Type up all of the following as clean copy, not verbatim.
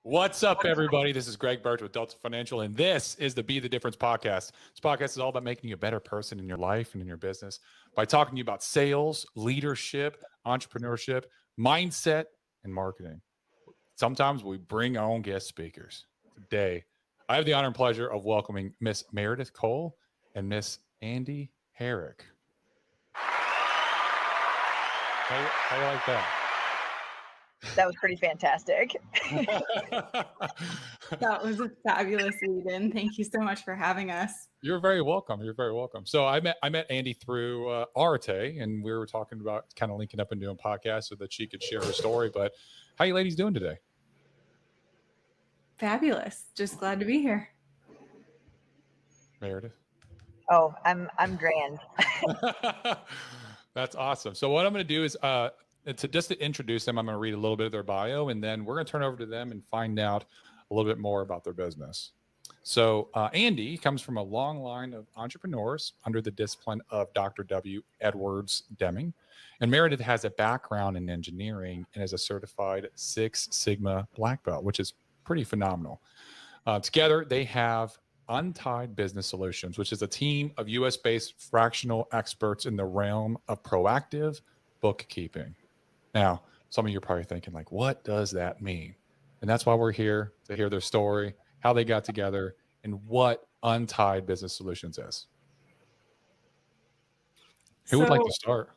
What's up, everybody? This is Greg Birch with Delta Financial, and this is the Be the Difference podcast. This podcast is all about making you a better person in your life and in your business by talking to you about sales, leadership, entrepreneurship, mindset, and marketing. Sometimes we bring our own guest speakers. Today, I have the honor and pleasure of welcoming Miss Meredith Cole and Miss Andie Herrick. How you like that? That was pretty fantastic. That was a fabulous lead-in. Thank you so much for having us. You're very welcome. You're very welcome. So I met Andie through Arete, and we were talking about kind of linking up and doing podcasts so that she could share her story. But how you ladies doing today? Fabulous. Just glad to be here. Meredith? Oh, I'm grand. That's awesome. So what I'm going to do is just to introduce them, I'm going to read a little bit of their bio, and then we're going to turn over to them and find out a little bit more about their business. So Andie comes from a long line of entrepreneurs under the discipline of Dr. W. Edwards Deming. And Meredith has a background in engineering and is a certified Six Sigma black belt, which is pretty phenomenal. Together, they have Untied Business Solutions, which is a team of US-based fractional experts in the realm of proactive bookkeeping. Now, some of you are probably thinking, like, what does that mean? And that's why we're here to hear their story, how they got together, and what Untied Business Solutions is. Who would like to start?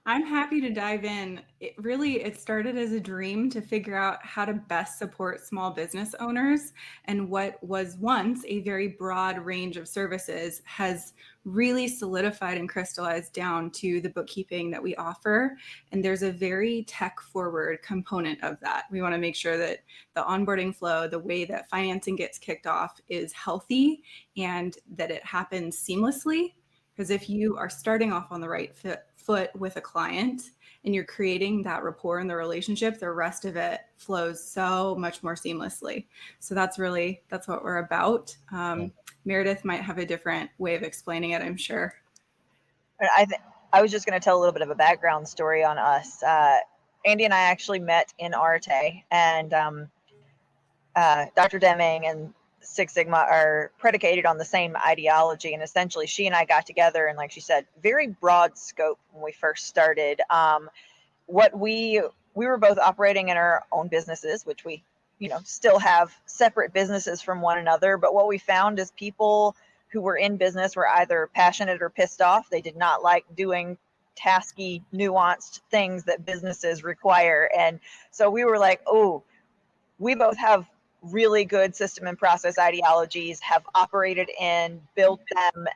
I'm happy to dive in. It started as a dream to figure out how to best support small business owners, and what was once a very broad range of services has really solidified and crystallized down to the bookkeeping that we offer. And there's a very tech forward component of that. We want to make sure that the onboarding flow, the way that financing gets kicked off, is healthy and that it happens seamlessly. Because if you are starting off on the right foot with a client and you're creating that rapport in the relationship, the rest of it flows so much more seamlessly. So that's what we're about. Meredith might have a different way of explaining it, I'm sure. I was just going to tell a little bit of a background story on us. Andie and I actually met in Arete, and Dr. Deming and Six Sigma are predicated on the same ideology, and essentially she and I got together, and like she said, very broad scope when we first started. We were both operating in our own businesses, which we still have separate businesses from one another, but what we found is people who were in business were either passionate or pissed off. They did not like doing tasky, nuanced things that businesses require. And so we were like, oh, we both have really good system and process ideologies, have operated in, built them,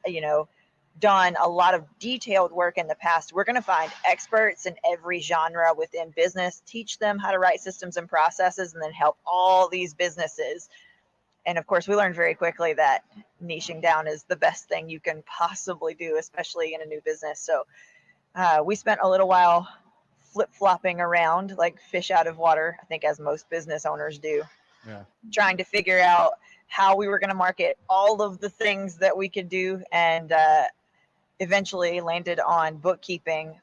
done a lot of detailed work in the past. We're going to find experts in every genre within business, teach them how to write systems and processes, and then help all these businesses. And of course, we learned very quickly that niching down is the best thing you can possibly do, especially in a new business. So we spent a little while flip-flopping around like fish out of water, I think, as most business owners do. Yeah. Trying to figure out how we were going to market all of the things that we could do, and eventually landed on bookkeeping.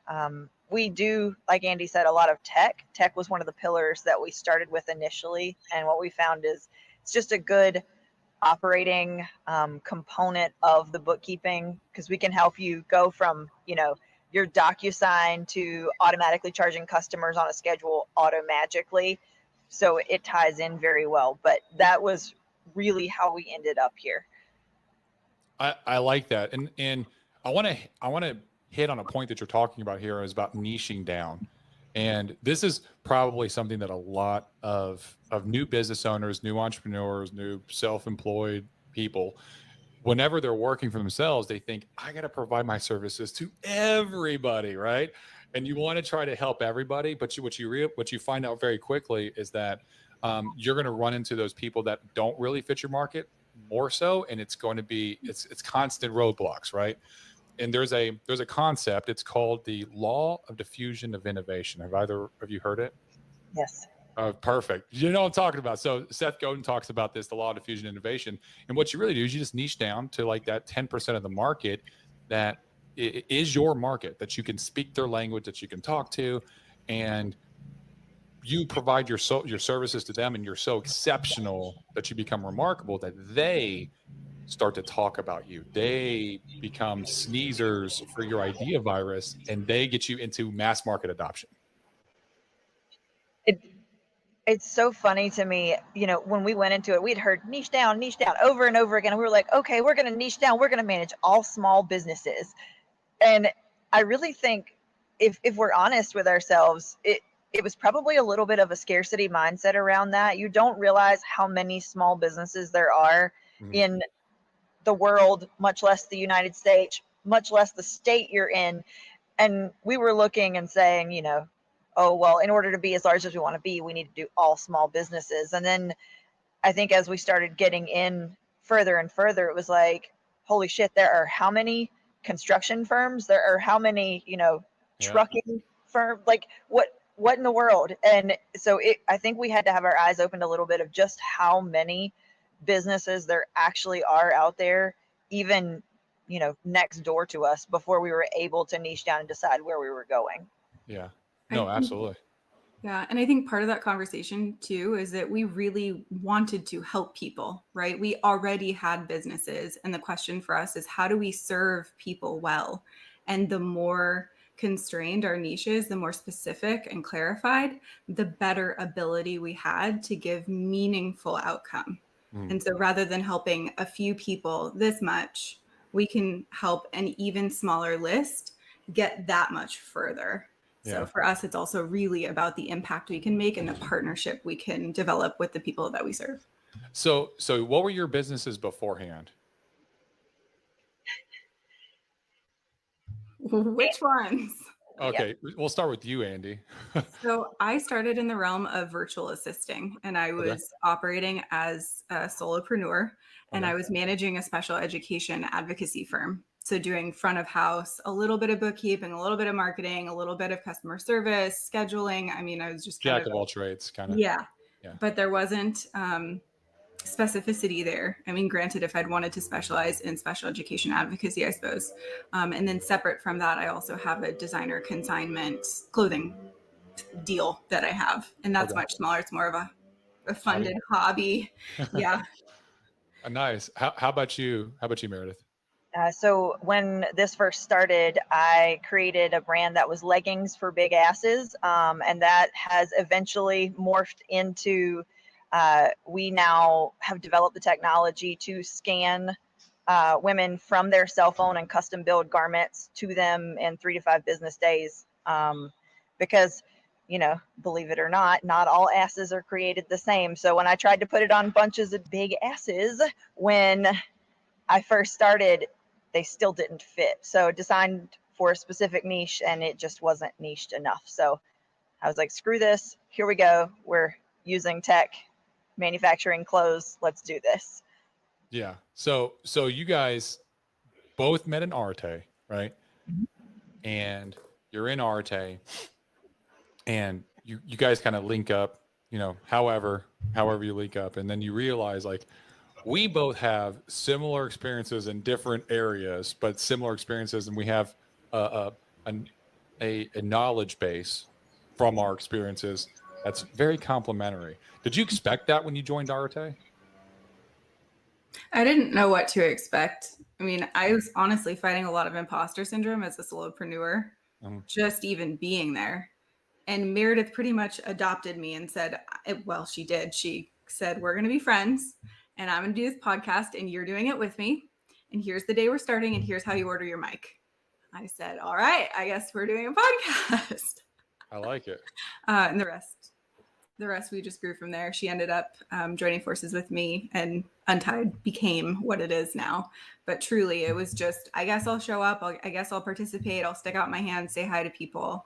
We do, like Andie said, a lot of tech. Tech was one of the pillars that we started with initially, and what we found is it's just a good operating component of the bookkeeping, because we can help you go from your DocuSign to automatically charging customers on a schedule auto-magically. So it ties in very well, but that was really how we ended up here. I like that. And I want to hit on a point that you're talking about here, is about niching down. And this is probably something that a lot of new business owners, new entrepreneurs, new self-employed people, whenever they're working for themselves, they think, I got to provide my services to everybody, right? And you want to try to help everybody, but what you find out very quickly is that you're going to run into those people that don't really fit your market more so, and it's going to be it's constant roadblocks, right? and there's a concept. It's called the law of diffusion of innovation. Have either of you heard it? Yes. Oh, perfect. You know what I'm talking about. So Seth Godin talks about this, the law of diffusion innovation. And what you really do is you just niche down to like that 10% of the market that is your market, that you can speak their language, that you can talk to, and you provide your services to them, and you're so exceptional that you become remarkable that they start to talk about you. They become sneezers for your idea virus, and they get you into mass market adoption. It's so funny to me, when we went into it, we'd heard niche down over and over again. And we were like, okay, we're going to niche down. We're going to manage all small businesses. And I really think if we're honest with ourselves, it was probably a little bit of a scarcity mindset around that. You don't realize how many small businesses there are in the world, much less the United States, much less the state you're in. And we were looking and saying, oh, well, in order to be as large as we want to be, we need to do all small businesses. And then I think as we started getting in further and further, it was like, holy shit, there are how many construction firms? There are how many, trucking firms? Like what in the world? And so I think we had to have our eyes opened a little bit of just how many businesses there actually are out there, even, next door to us, before we were able to niche down and decide where we were going. Yeah. No, absolutely. Yeah. And I think part of that conversation too is that we really wanted to help people, right? We already had businesses. And the question for us is, how do we serve people well? And the more constrained our niches, the more specific and clarified, the better ability we had to give meaningful outcome. And so rather than helping a few people this much, we can help an even smaller list get that much further. So for us, it's also really about the impact we can make and the partnership we can develop with the people that we serve. So what were your businesses beforehand? Which ones? Okay, we'll start with you, Andie. So I started in the realm of virtual assisting, and I was operating as a solopreneur, and I was managing a special education advocacy firm. So doing front of house, a little bit of bookkeeping, a little bit of marketing, a little bit of customer service, scheduling. I mean, I was just jack of all trades, kind of. Yeah. But there wasn't specificity there. I mean, granted, if I'd wanted to specialize in special education advocacy, I suppose. And then separate from that, I also have a designer consignment clothing deal that I have. And that's much smaller. It's more of a funded hobby. Yeah. Nice. How about you? How about you, Meredith? So when this first started, I created a brand that was leggings for big asses. And that has eventually morphed into, we now have developed the technology to scan women from their cell phone and custom build garments to them in 3 to 5 business days. Because, believe it or not all asses are created the same. So when I tried to put it on bunches of big asses, when I first started, they still didn't fit. So designed for a specific niche, and it just wasn't niched enough. So I was like, screw this. Here we go. We're using tech, manufacturing clothes. Let's do this. Yeah. So you guys both met in Arete, right? And you're in Arete, and you guys kind of link up, however you link up, and then you realize like, we both have similar experiences in different areas, but similar experiences, and we have a knowledge base from our experiences that's very complementary. Did you expect that when you joined Arete? I didn't know what to expect. I mean, I was honestly fighting a lot of imposter syndrome as a solopreneur, just even being there. And Meredith pretty much adopted me and said, well, she did. She said, we're going to be friends. And I'm going to do this podcast, and you're doing it with me. And here's the day we're starting, and here's how you order your mic. I said, all right, I guess we're doing a podcast. I like it. And the rest we just grew from there. She ended up joining forces with me, and Untied became what it is now. But truly, it was just, I guess I'll show up. I guess I'll participate. I'll stick out my hand, say hi to people.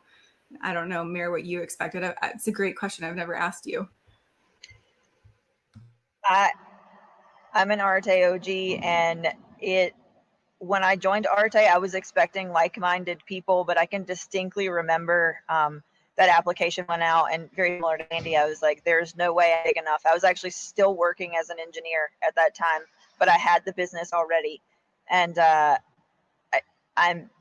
I don't know, Mir, what you expected. It's a great question. I've never asked you. I'm an Arete OG, and when I joined Arete, I was expecting like-minded people, but I can distinctly remember that application went out, and very similar to Andie, I was like, there's no way I'm big enough. I was actually still working as an engineer at that time, but I had the business already. And I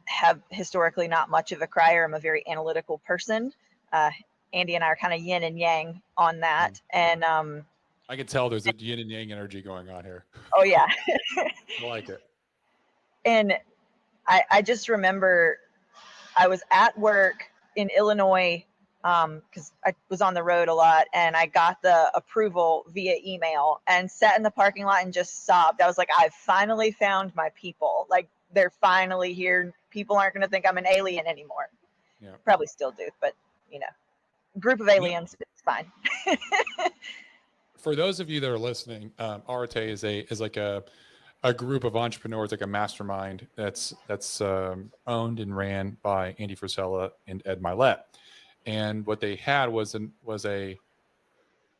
have historically not much of a crier. I'm a very analytical person. Andie and I are kind of yin and yang on that. And I can tell there's a yin and yang energy going on here. oh yeah. I like it. And I just remember I was at work in Illinois because I was on the road a lot, and I got the approval via email and sat in the parking lot and just sobbed. I was like, I've finally found my people. Like, they're finally here. People aren't going to think I'm an alien anymore. Yeah. Probably still do, but you know, group of aliens, it's fine. For those of you that are listening, Arete is like a group of entrepreneurs, like a mastermind that's owned and ran by Andie Frisella and Ed Milet. And what they had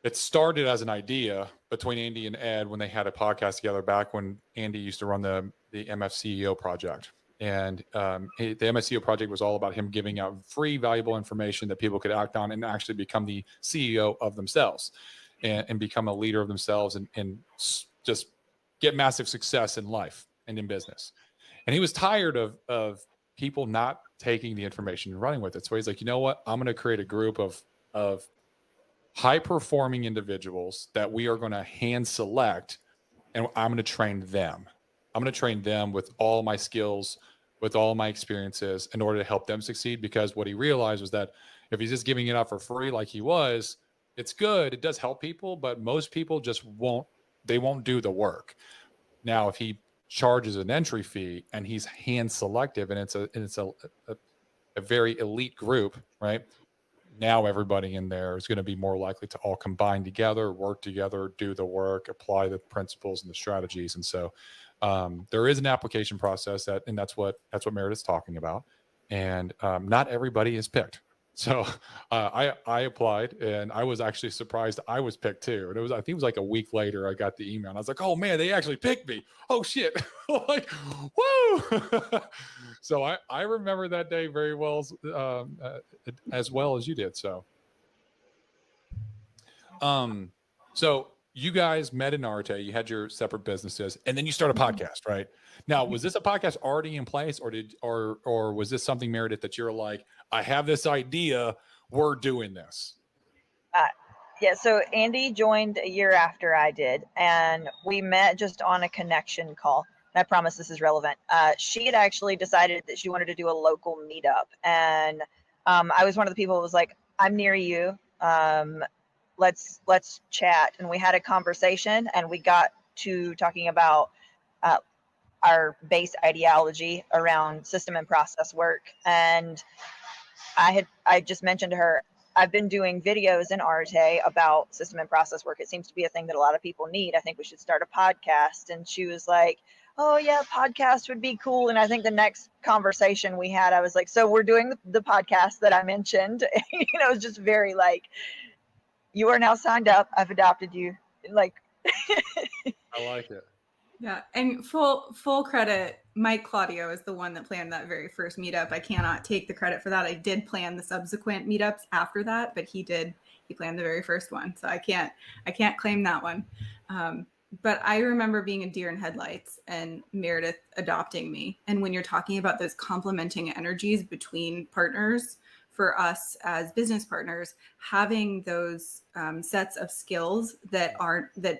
it started as an idea between Andie and Ed when they had a podcast together back when Andie used to run the MFCEO project. And the MFCEO project was all about him giving out free, valuable information that people could act on and actually become the CEO of themselves and become a leader of themselves and just get massive success in life and in business. And he was tired of people not taking the information and running with it. So he's like, you know what? I'm going to create a group of high performing individuals that we are going to hand select, and I'm going to train them. I'm going to train them with all my skills, with all my experiences in order to help them succeed. Because what he realized was that if he's just giving it out for free, like he was, it's good. It does help people, but most people just won't do the work. Now, if he charges an entry fee and he's hand selective and it's a very elite group, right? Now everybody in there is going to be more likely to all combine together, work together, do the work, apply the principles and the strategies. And so there is an application process and that's what Meredith's talking about. And not everybody is picked. So I applied, and I was actually surprised I was picked too. And I think it was like a week later I got the email and I was like, oh man, they actually picked me. Oh shit. Like, woo. So I remember that day very well, as well as you did. So you guys met in Arete, you had your separate businesses, and then you start a podcast, right? Now, was this a podcast already in place, or was this something, Meredith, that you're like, I have this idea, we're doing this? Yeah, so Andie joined a year after I did, and we met just on a connection call. And I promise this is relevant. She had actually decided that she wanted to do a local meetup, and I was one of the people who was like, I'm near you. Let's chat. And we had a conversation, and we got to talking about our base ideology around system and process work. And I just mentioned to her, I've been doing videos in Arete about system and process work. It seems to be a thing that a lot of people need. I think we should start a podcast. And she was like, oh yeah, podcast would be cool. And I think the next conversation we had, I was like, so we're doing the podcast that I mentioned. You know, it was just very like, you are now signed up. I've adopted you. Like, I like it. Yeah, and full credit, Mike Claudio is the one that planned that very first meetup. I cannot take the credit for that. I did plan the subsequent meetups after that, but he planned the very first one. So I can't claim that one. But I remember being a deer in headlights and Meredith adopting me. And when you're talking about those complementing energies between partners, for us as business partners, having those sets of skills that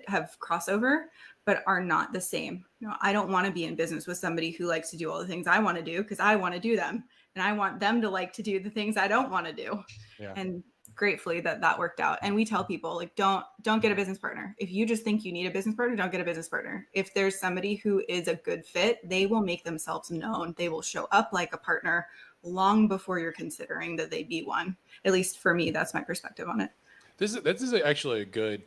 have crossover, but are not the same. You know, I don't want to be in business with somebody who likes to do all the things I want to do because I want to do them, and I want them to like to do the things I don't want to do. Yeah. And gratefully that worked out. And we tell people, like, don't get a business partner. If you just think you need a business partner, don't get a business partner. If there's somebody who is a good fit, they will make themselves known. They will show up like a partner long before you're considering that they be one. At least for me, that's my perspective on it. This is actually a good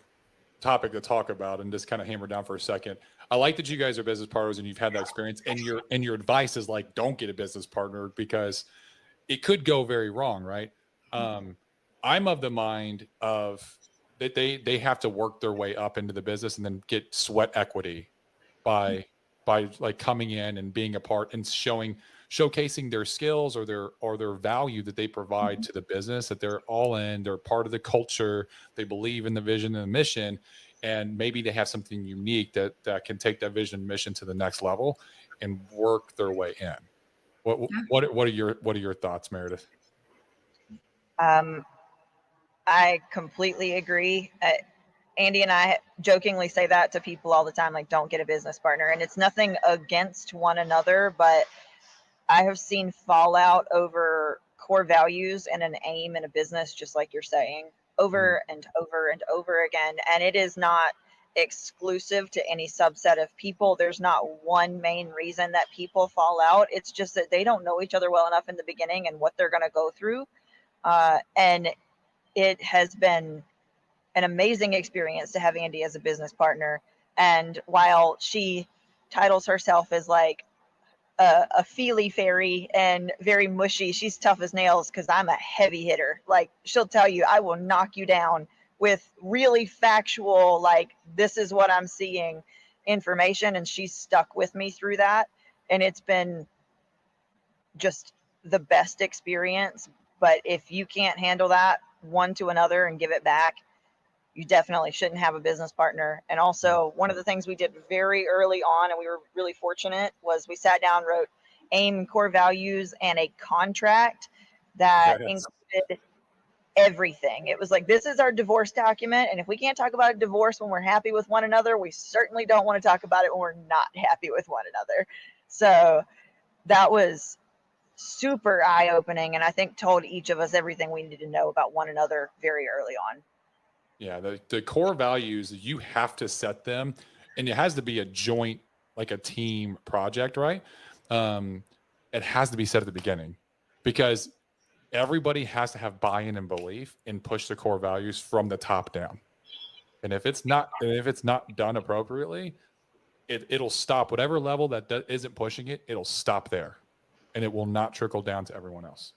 topic to talk about and just kind of hammer down for a second. I like that you guys are business partners and you've had that experience, and your advice is like, don't get a business partner because it could go very wrong, right? I'm of the mind of that they have to work their way up into the business and then get sweat equity by by like coming in and being a part and showcasing their skills or their value that they provide to the business, that they're all in, they're part of the culture, they believe in the vision and the mission, and maybe they have something unique that can take that vision and mission to the next level and work their way in. What are your thoughts, Meredith? I completely agree. Andie and I jokingly say that to people all the time, like, don't get a business partner. And it's nothing against one another, but I have seen fallout over core values and an aim in a business, just like you're saying, over and over and over again. And it is not exclusive to any subset of people. There's not one main reason that people fall out. It's just that they don't know each other well enough in the beginning and what they're going to go through. And it has been an amazing experience to have Andie as a business partner. And while she titles herself as like a feely fairy and very mushy, she's tough as nails because I'm a heavy hitter. Like, she'll tell you, I will knock you down with really factual, like, this is what I'm seeing information. And she's stuck with me through that. And it's been just the best experience. But if you can't handle that one to another and give it back, you definitely shouldn't have a business partner. And also, one of the things we did very early on, and we were really fortunate, was we sat down, wrote aim, core values, and a contract that included everything. It was like, this is our divorce document. And if we can't talk about a divorce when we're happy with one another, we certainly don't want to talk about it when we're not happy with one another. So that was super eye-opening, and I think told each of us everything we needed to know about one another very early on. Yeah, the core values, you have to set them, and it has to be a joint, like a team project, right? It has to be set at the beginning, because everybody has to have buy-in and belief and push the core values from the top down. And if it's not done appropriately, it'll stop whatever level that isn't pushing it. It'll stop there, and it will not trickle down to everyone else.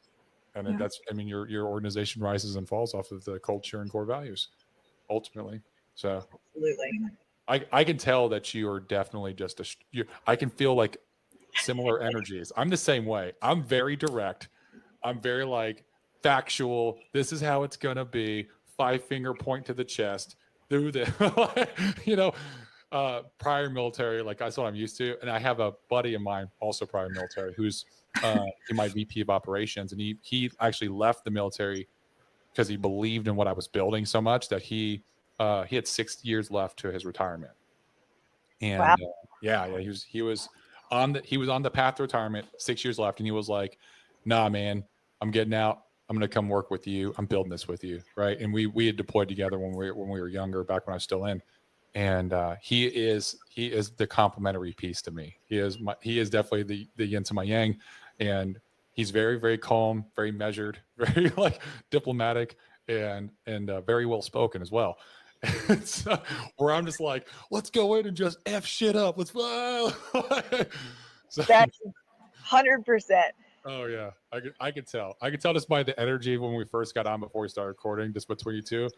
And that's, I mean, your organization rises and falls off of the culture and core values, ultimately. So absolutely, I can tell that you are definitely just I can feel like similar energies. I'm the same way. I'm very direct. I'm very like factual. This is how it's gonna be. 5-finger point to the chest. Do the prior military, like that's what I'm used to. And I have a buddy of mine, also prior military, who's my VP of operations, and he actually left the military because he believed in what I was building so much that he had 6 years left to his retirement. And wow. He was on the path to retirement, 6 years left, and he was like, nah, man, I'm getting out. I'm going to come work with you. I'm building this with you. Right. And we had deployed together when we were younger, back when I was still in. And he is the complementary piece to me. He is definitely the yin to my yang. And he's very, very calm, very measured, very like diplomatic, and very well spoken as well. So, where I'm just like, let's go in and just F shit up. Let's so, that's 100%. Oh yeah, I could tell. I could tell just by the energy when we first got on before we started recording, just between you two.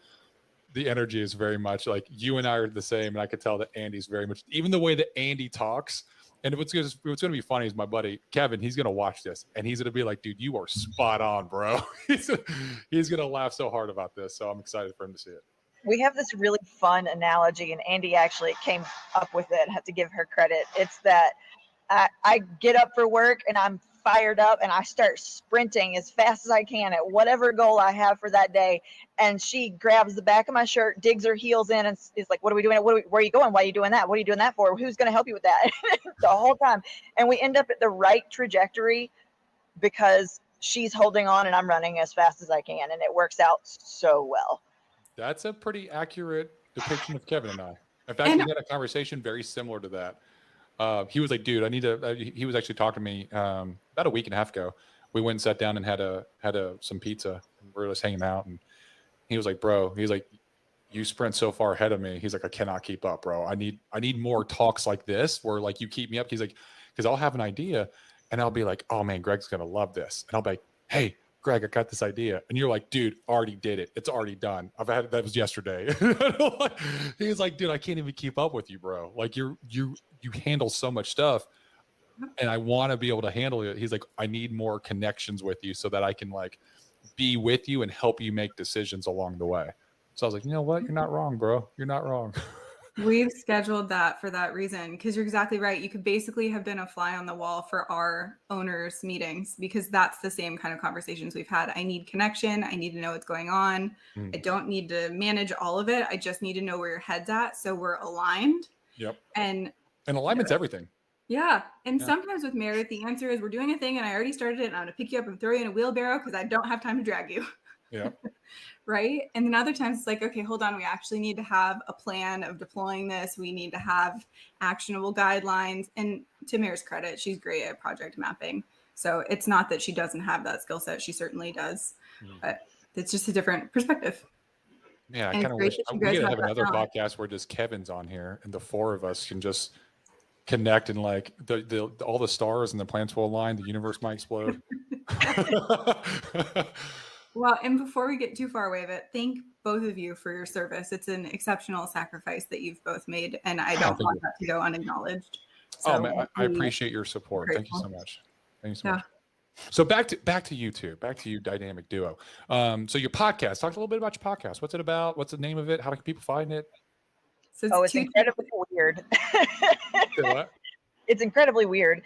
The energy is very much like you and I are the same, and I could tell that Andie's very much, even the way that Andie talks. And what's going to be funny is my buddy Kevin. He's going to watch this, and he's going to be like, "Dude, you are spot on, bro." He's going to laugh so hard about this. So I'm excited for him to see it. We have this really fun analogy, and Andie actually came up with it. I have to give her credit. It's that I get up for work and I'm fired up and I start sprinting as fast as I can at whatever goal I have for that day. And she grabs the back of my shirt, digs her heels in, and is like, what are we doing? Where are you going? Why are you doing that? What are you doing that for? Who's going to help you with that? The whole time. And we end up at the right trajectory because she's holding on and I'm running as fast as I can. And it works out so well. That's a pretty accurate depiction of Kevin and I. In fact, we had a conversation very similar to that. He was like, dude, I need to, he was actually talking to me about a week and a half ago. We went and sat down and had some pizza. We were just hanging out, and he was like, bro, he's like, you sprint so far ahead of me. He's like, I cannot keep up, bro. I need more talks like this where like you keep me up. He's like, because I'll have an idea and I'll be like, oh man, Greg's going to love this. And I'll be like, hey, Greg, I got this idea. And you're like, dude, already did it. It's already done. That was yesterday. He's like, dude, I can't even keep up with you, bro. Like you handle so much stuff and I want to be able to handle it. He's like, I need more connections with you so that I can like be with you and help you make decisions along the way. So I was like, you know what? You're not wrong, bro. You're not wrong. We've scheduled that for that reason, because you're exactly right. You could basically have been a fly on the wall for our owners' meetings, because that's the same kind of conversations we've had. I need connection. I need to know what's going on. I don't need to manage all of it. I just need to know where your head's at, so we're aligned. Yep. And alignment's everything. Yeah. And sometimes with Meredith, the answer is we're doing a thing and I already started it and I'm going to pick you up and throw you in a wheelbarrow because I don't have time to drag you. Yeah. Right. And then other times it's like, okay, hold on. We actually need to have a plan of deploying this. We need to have actionable guidelines. And to Mare's credit, she's great at project mapping. So it's not that she doesn't have that skill set. She certainly does. But it's just a different perspective. Yeah, I kind of wish we could have another podcast where just Kevin's on here and the four of us can just connect and like all the stars and the planets will align, the universe might explode. Well, and before we get too far away of it, thank both of you for your service. It's an exceptional sacrifice that you've both made, and I don't want that to go unacknowledged. So man, I appreciate your support. Grateful. Thank you so much. Thank you so much. So back to you two, back to you, dynamic duo. So your podcast, talk a little bit about your podcast. What's it about? What's the name of it? How can people find it? So it's incredibly weird. What? It's incredibly weird.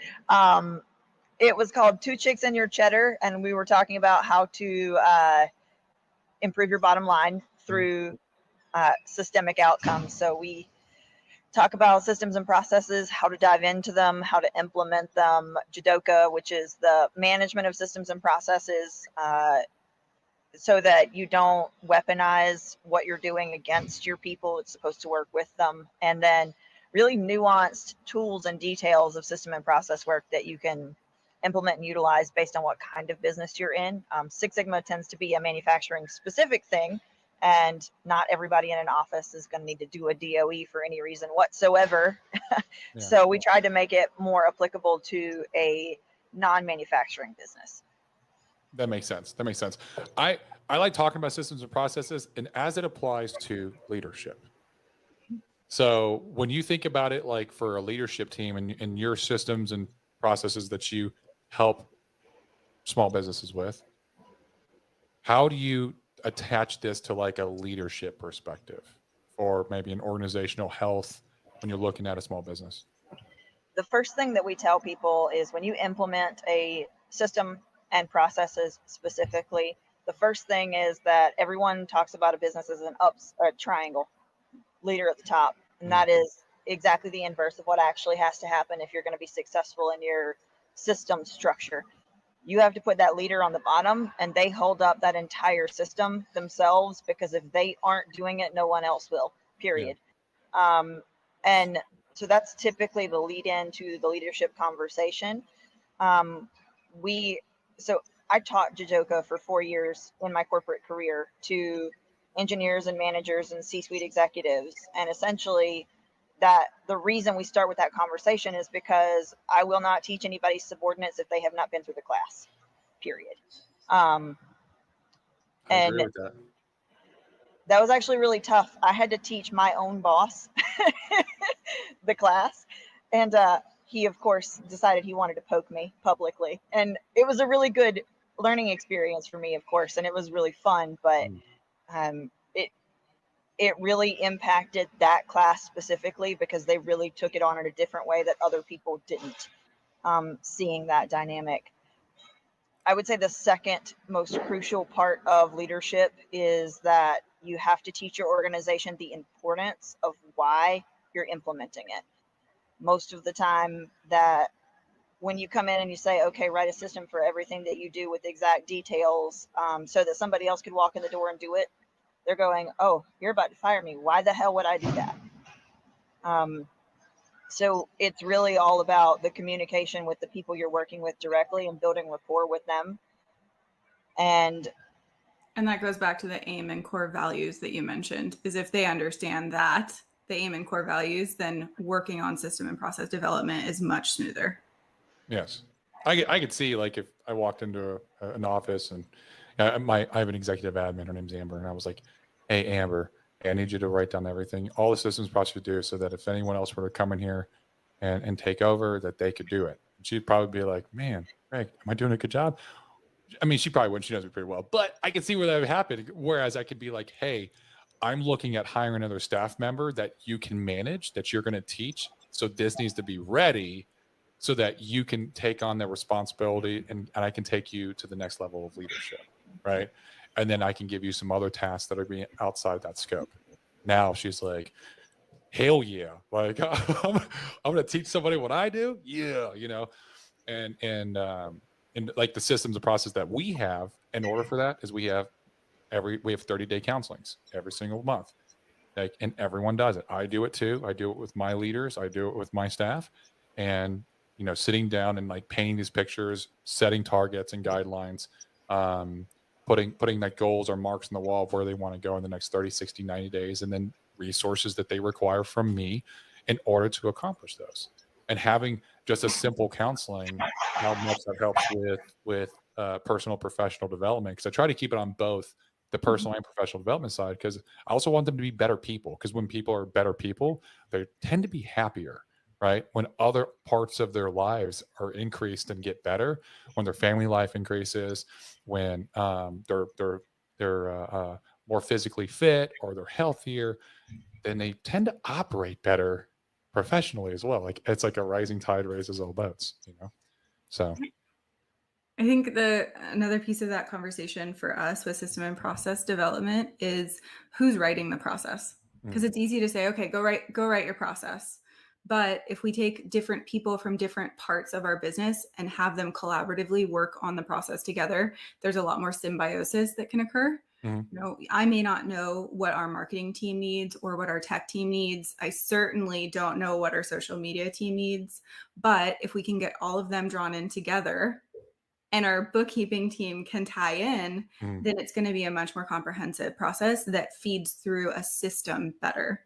It was called Two Chicks and Your Cheddar, and we were talking about how to improve your bottom line through systemic outcomes. So we talk about systems and processes, how to dive into them, how to implement them, Jidoka, which is the management of systems and processes, so that you don't weaponize what you're doing against your people. It's supposed to work with them. And then really nuanced tools and details of system and process work that you can implement and utilize based on what kind of business you're in. Six Sigma tends to be a manufacturing specific thing, and not everybody in an office is going to need to do a DOE for any reason whatsoever. So we tried to make it more applicable to a non-manufacturing business. That makes sense. I like talking about systems and processes, and as it applies to leadership. So when you think about it, like for a leadership team and your systems and processes that you help small businesses with, how do you attach this to like a leadership perspective or maybe an organizational health when you're looking at a small business? The first thing that we tell people is when you implement a system and processes specifically, the first thing is that everyone talks about a business as a triangle, leader at the top. And that is exactly the inverse of what actually has to happen if you're going to be successful in your system structure. You have to put that leader on the bottom, and they hold up that entire system themselves, because if they aren't doing it, no one else will, period. And so that's typically the lead in to the leadership conversation. So I taught Jidoka for 4 years in my corporate career to engineers and managers and C-suite executives. And essentially that the reason we start with that conversation is because I will not teach anybody's subordinates if they have not been through the class, period. I agree with that. That was actually really tough. I had to teach my own boss the class. And he, of course, decided he wanted to poke me publicly. And it was a really good learning experience for me, of course. And it was really fun. But it really impacted that class specifically because they really took it on in a different way that other people didn't, seeing that dynamic. I would say the second most crucial part of leadership is that you have to teach your organization the importance of why you're implementing it. Most of the time that when you come in and you say, okay, write a system for everything that you do with exact details, so that somebody else could walk in the door and do it, they're going, oh, you're about to fire me. Why the hell would I do that? So it's really all about the communication with the people you're working with directly and building rapport with them. And that goes back to the aim and core values that you mentioned, is if they understand that, the aim and core values, then working on system and process development is much smoother. Yes. I could see, like, if I walked into an office and I have an executive admin, her name's Amber, and I was like, hey, Amber, I need you to write down everything, all the systems process you do, so that if anyone else were to come in here and take over, that they could do it. And she'd probably be like, man, Greg, am I doing a good job? I mean, she probably wouldn't. She knows me pretty well, but I can see where that would happen. Whereas I could be like, hey, I'm looking at hiring another staff member that you can manage, that you're going to teach. So this needs to be ready so that you can take on that responsibility, and I can take you to the next level of leadership. Right. And then I can give you some other tasks that are being outside that scope. Now she's like, hell yeah. Like, I'm going to teach somebody what I do. Yeah. You know, and like the systems and process that we have in order for that is we have 30-day counselings every single month. Like, and everyone does it. I do it too. I do it with my leaders. I do it with my staff. And, you know, sitting down and like painting these pictures, setting targets and guidelines, putting like goals or marks on the wall of where they want to go in the next 30, 60, 90 days, and then resources that they require from me in order to accomplish those. And having just a simple counseling, how much that helps with personal, professional development. Because I try to keep it on both the personal and professional development side, because I also want them to be better people. Because when people are better people, they tend to be happier, right? When other parts of their lives are increased and get better, when their family life increases, when they're more physically fit or they're healthier, then they tend to operate better professionally as well. Like, it's like a rising tide raises all boats, you know? So I think another piece of that conversation for us with system and process development is who's writing the process. Because it's easy to say, okay, go write your process. But if we take different people from different parts of our business and have them collaboratively work on the process together, there's a lot more symbiosis that can occur. You know, I may not know what our marketing team needs or what our tech team needs. I certainly don't know what our social media team needs. But if we can get all of them drawn in together and our bookkeeping team can tie in, then it's going to be a much more comprehensive process that feeds through a system better.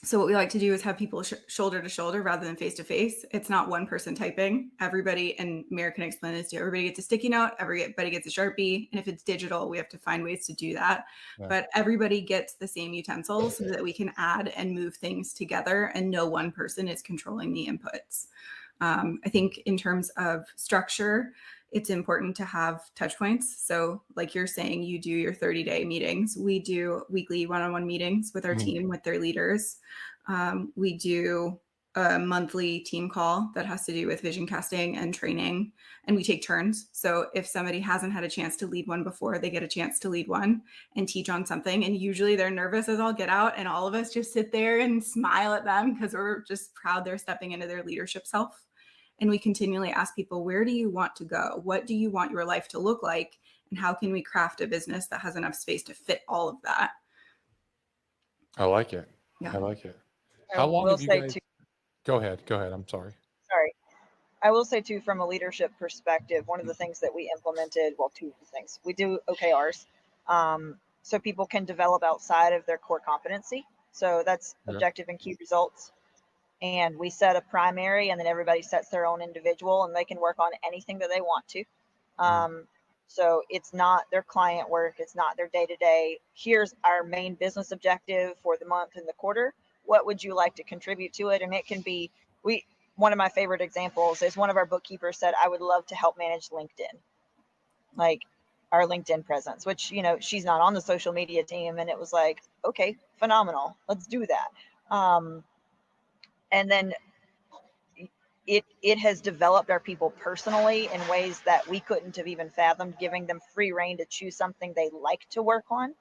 So what we like to do is have people shoulder to shoulder rather than face to face. It's not one person typing. Everybody, and Mayor can explain this to you, everybody gets a sticky note, everybody gets a Sharpie. And if it's digital, we have to find ways to do that. Yeah. But everybody gets the same utensils so that we can add and move things together and no one person is controlling the inputs. I think in terms of structure, it's important to have touch points. So like you're saying, you do your 30-day meetings. We do weekly one-on-one meetings with our team, with their leaders. We do a monthly team call that has to do with vision casting and training, and we take turns. So if somebody hasn't had a chance to lead one before, they get a chance to lead one and teach on something. And usually they're nervous as all get out, and all of us just sit there and smile at them because we're just proud they're stepping into their leadership self. And we continually ask people, where do you want to go? What do you want your life to look like? And how can we craft a business that has enough space to fit all of that? I like it. Yeah. I like it. How long have you guys... Go ahead. I'm sorry. I will say too, from a leadership perspective, one of the things that we implemented, well, two things. We do OKRs, so people can develop outside of their core competency. So that's objective and key results. And we set a primary, and then everybody sets their own individual, and they can work on anything that they want to. So it's not their client work. It's not their day-to-day. Here's our main business objective for the month and the quarter. What would you like to contribute to it? And it can be, one of my favorite examples is one of our bookkeepers said, I would love to help manage LinkedIn, like our LinkedIn presence, which, you know, she's not on the social media team. And it was like, okay, phenomenal. Let's do that. And then it has developed our people personally in ways that we couldn't have even fathomed, giving them free reign to choose something they like to work on.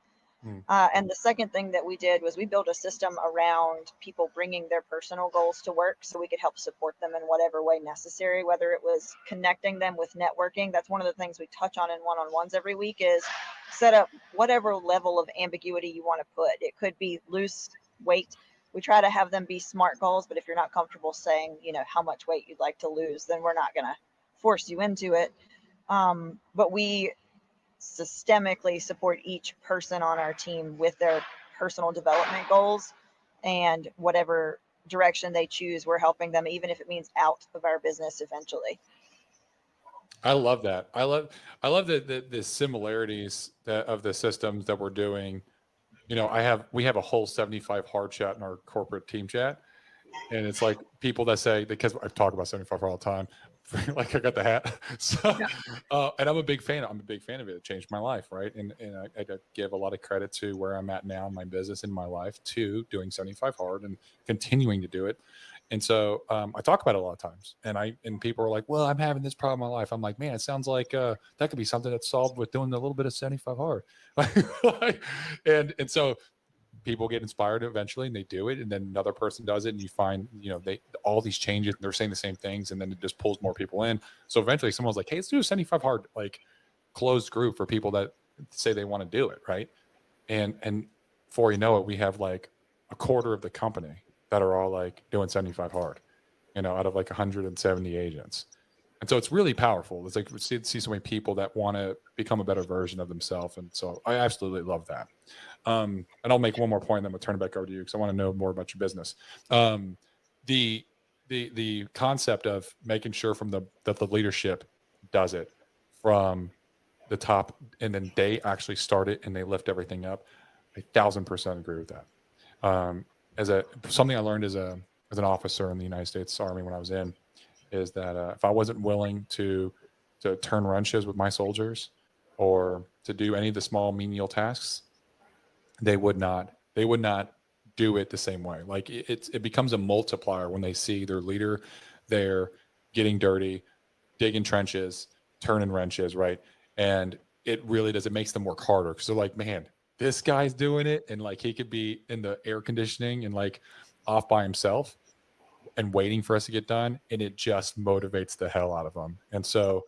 And the second thing that we did was we built a system around people bringing their personal goals to work so we could help support them in whatever way necessary, whether it was connecting them with networking. That's one of the things we touch on in one-on-ones every week, is set up whatever level of ambiguity you want to put. It could be loose weight. We try to have them be SMART goals, but if you're not comfortable saying, you know, how much weight you'd like to lose, then we're not going to force you into it. But we systemically support each person on our team with their personal development goals and whatever direction they choose, we're helping them, even if it means out of our business eventually. I love that. I love the similarities of the systems that we're doing. We have a whole 75 hard chat in our corporate team chat. And it's like people that say, because I talk about 75 all the time, like I got the hat. So, Yeah. and I'm a big fan. I'm a big fan of it. It changed my life, right? And I give a lot of credit to where I'm at now in my business, in my life, to doing 75 hard and continuing to do it. And so I talk about it a lot of times, and people are like, "Well, I'm having this problem in my life." I'm like, "Man, it sounds like that could be something that's solved with doing a little bit of 75 hard." And so people get inspired eventually and they do it, and then another person does it, and you find they all these changes, they're saying the same things, and then it just pulls more people in. So eventually someone's like, hey, let's do a 75 hard like closed group for people that say they want to do it, right? And before you know it, we have like a quarter of the company that are all like doing 75 hard, out of like 170 agents. And so it's really powerful. It's like we see so many people that want to become a better version of themselves. And so I absolutely love that. And I'll make one more point, and then I'm gonna turn it back over to you because I want to know more about your business. The concept of making sure that the leadership does it from the top, and then they actually start it and they lift everything up. 1,000% agree with that. Something I learned as an officer in the United States Army when I was in, is that if I wasn't willing to turn wrenches with my soldiers or to do any of the small menial tasks, they would not do it the same way. Like it becomes a multiplier when they see their leader there getting dirty, digging trenches, turning wrenches, right? And it really does. It makes them work harder because they're like, man, this guy's doing it, and like he could be in the air conditioning and like off by himself and waiting for us to get done, and it just motivates the hell out of them. And so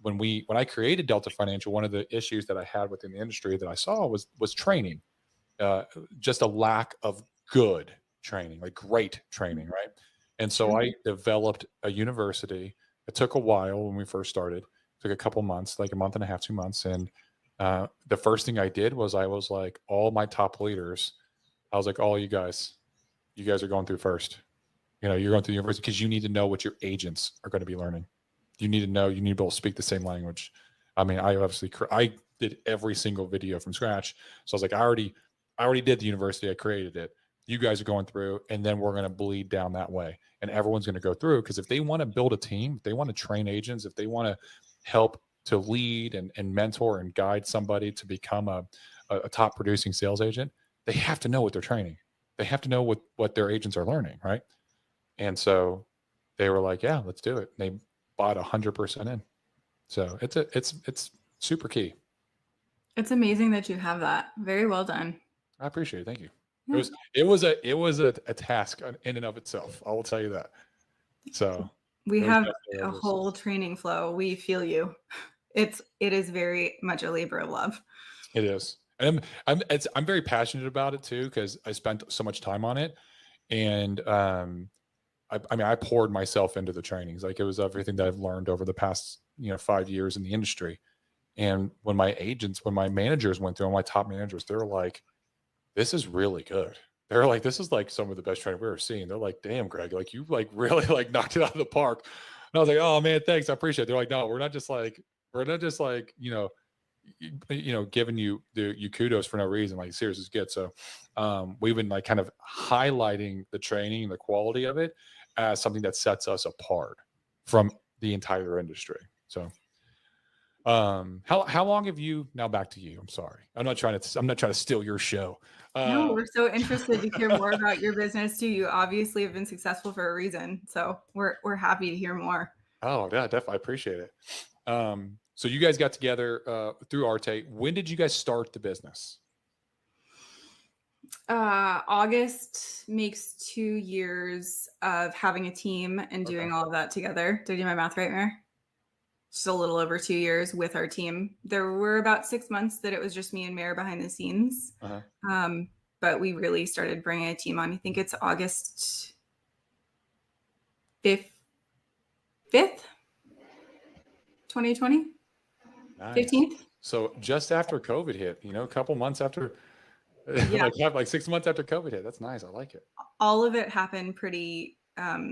when I created Delta Financial, one of the issues that I had within the industry that I saw was training, just a lack of good training, like great training, right? And so I developed a university. It took a while when we first started. It took a couple months, like a month and a half, 2 months. And the first thing I did was I was like, all my top leaders, I was like, all you guys are going through first. You're going through the university because you need to know what your agents are going to be learning. You need to be able to speak the same language. I mean, I did every single video from scratch. So I was like, I already did the university. I created it. You guys are going through, and then we're going to bleed down that way. And everyone's going to go through, because if they want to build a team, if they want to train agents, if they want to help to lead and mentor and guide somebody to become a top producing sales agent, they have to know what they're training. They have to know what their agents are learning, right? And so they were like, yeah, let's do it. And they bought 100% in. So it's super key. It's amazing that you have that. Very well done. I appreciate it. Thank you. Yeah. It was a task in and of itself. I will tell you that. So we have a whole training flow. We feel you. It is very much a labor of love. It is. And I'm very passionate about it too, because I spent so much time on it. And I poured myself into the trainings. Like, it was everything that I've learned over the past 5 years in the industry. And when my managers went through, my top managers, they were like, this is really good. They're like, this is like some of the best training we've ever seen. They're like, damn, Greg, like you like really like knocked it out of the park. And I was like, oh man, thanks. I appreciate it. They're like, no, we're not just like, giving you kudos for no reason. Like, serious is good. So we've been like kind of highlighting the training and the quality of it as something that sets us apart from the entire industry. So how long have you, now back to you. I'm sorry. I'm not trying to steal your show. No, we're so interested to hear more about your business too. You obviously have been successful for a reason. So we're happy to hear more. Oh yeah, definitely. I appreciate it. So you guys got together through Arete. When did you guys start the business? August makes 2 years of having a team and doing all of that together. Did I do my math right, Mare? Just a little over 2 years with our team. There were about 6 months that it was just me and Mare behind the scenes. But we really started bringing a team on. I think it's August 5th, 2020, nice. 15th. So just after COVID hit, a couple months after, like 6 months after COVID hit. That's nice. I like it. all of it happened pretty how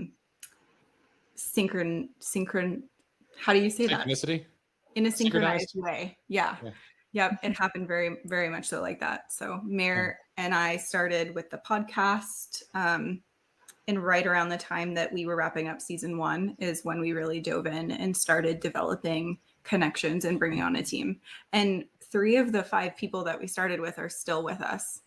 do you say that? Synchronicity? In a synchronized Synchronized? way. Yeah. Yep. It happened very, very much so like that. So Mayor and I started with the podcast. And right around the time that we were wrapping up season 1 is when we really dove in and started developing connections and bringing on a team. And 3 of the 5 people that we started with are still with us.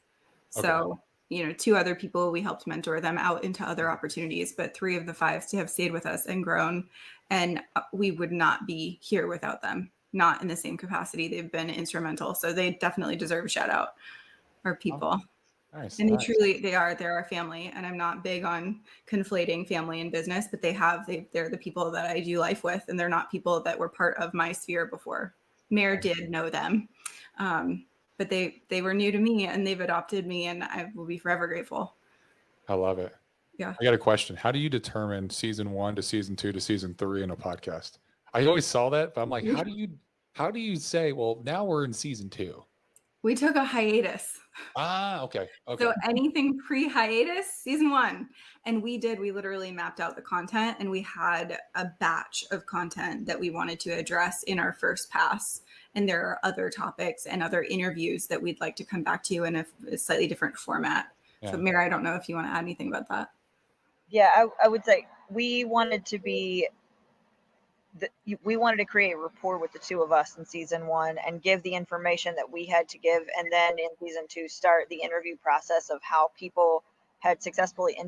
So, 2 other people, we helped mentor them out into other opportunities, but 3 of the 5 have stayed with us and grown. And we would not be here without them, not in the same capacity. They've been instrumental. So they definitely deserve a shout out, our people. Nice. And they're our family. And I'm not big on conflating family and business, but they're the people that I do life with. And they're not people that were part of my sphere before. Mayor did know them. But they were new to me and they've adopted me and I will be forever grateful. I love it. Yeah. I got a question. How do you determine season 1 to season 2 to season 3 in a podcast? I always saw that, but I'm like, how do you say, well, now we're in season 2? We took a hiatus. Okay. So anything pre-hiatus, season 1. And we literally mapped out the content and we had a batch of content that we wanted to address in our first pass. And there are other topics and other interviews that we'd like to come back to in a slightly different format. Yeah. So Mira, I don't know if you want to add anything about that. Yeah, I would say we wanted to create rapport with the 2 of us in season 1 and give the information that we had to give. And then in season 2, start the interview process of how people had successfully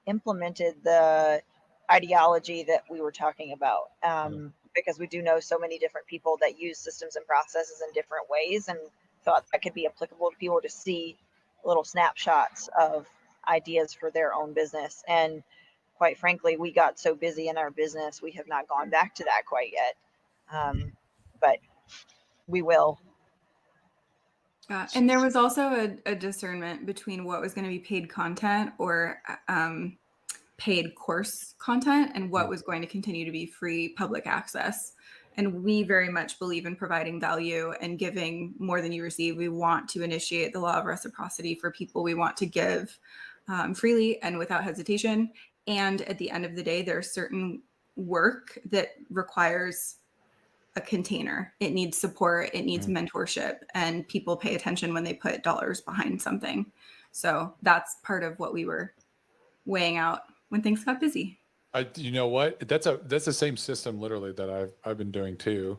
implemented the ideology that we were talking about. Because we do know so many different people that use systems and processes in different ways and thought that could be applicable to people to see little snapshots of ideas for their own business. And quite frankly, we got so busy in our business, we have not gone back to that quite yet. But we will. And there was also a discernment between what was going to be paid content or paid course content and what was going to continue to be free public access. And we very much believe in providing value and giving more than you receive. We want to initiate the law of reciprocity for people. We want to give freely and without hesitation. And at the end of the day, there's certain work that requires a container. It needs support. It needs mentorship. And people pay attention when they put dollars behind something. So that's part of what we were weighing out when things got busy. You know what? That's the same system literally that I've been doing too.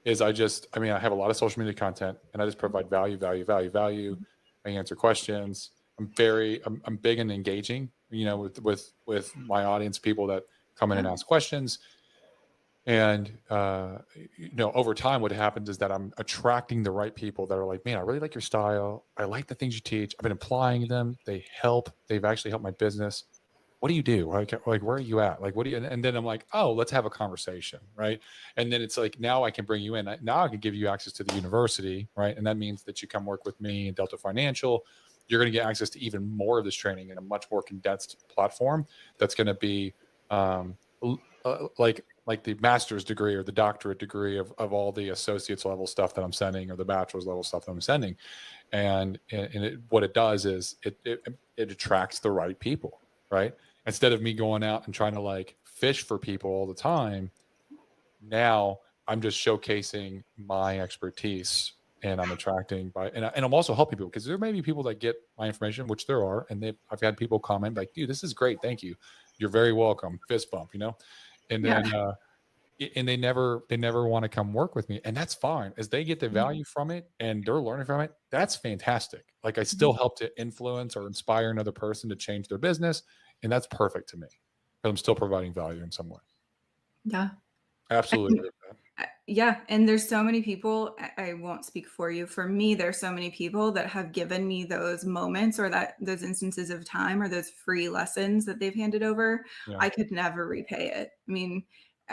Is I have a lot of social media content and I just provide value. I answer questions. I'm big in engaging, with my audience, people that come in and ask questions. And over time, what happens is that I'm attracting the right people that are like, man, I really like your style. I like the things you teach. I've been applying them. They help. They've actually helped my business. What do you do? Like, where are you at? Like, what do you, and then I'm like, oh, let's have a conversation. Right. And then it's like, now I can bring you in. Now I can give you access to the university. Right. And that means that you come work with me in Delta Financial. You're going to get access to even more of this training in a much more condensed platform. That's going to be like the master's degree or the doctorate degree of all the associate's level stuff that I'm sending or the bachelor's level stuff that I'm sending. And what it does is it attracts the right people. Right. Instead of me going out and trying to like fish for people all the time, now I'm just showcasing my expertise and I'm attracting and I'm also helping people because there may be people that get my information, which there are. And I've had people comment like, dude, this is great. Thank you. You're very welcome. Fist bump, and then, and they never want to come work with me. And that's fine as they get the value from it and they're learning from it. That's fantastic. Like I still help to influence or inspire another person to change their business. And that's perfect to me, but I'm still providing value in some way. Yeah. Absolutely. Yeah. And there's so many people, I won't speak for you. For me, there's so many people that have given me those moments or those instances of time or those free lessons that they've handed over. Yeah. I could never repay it. I mean,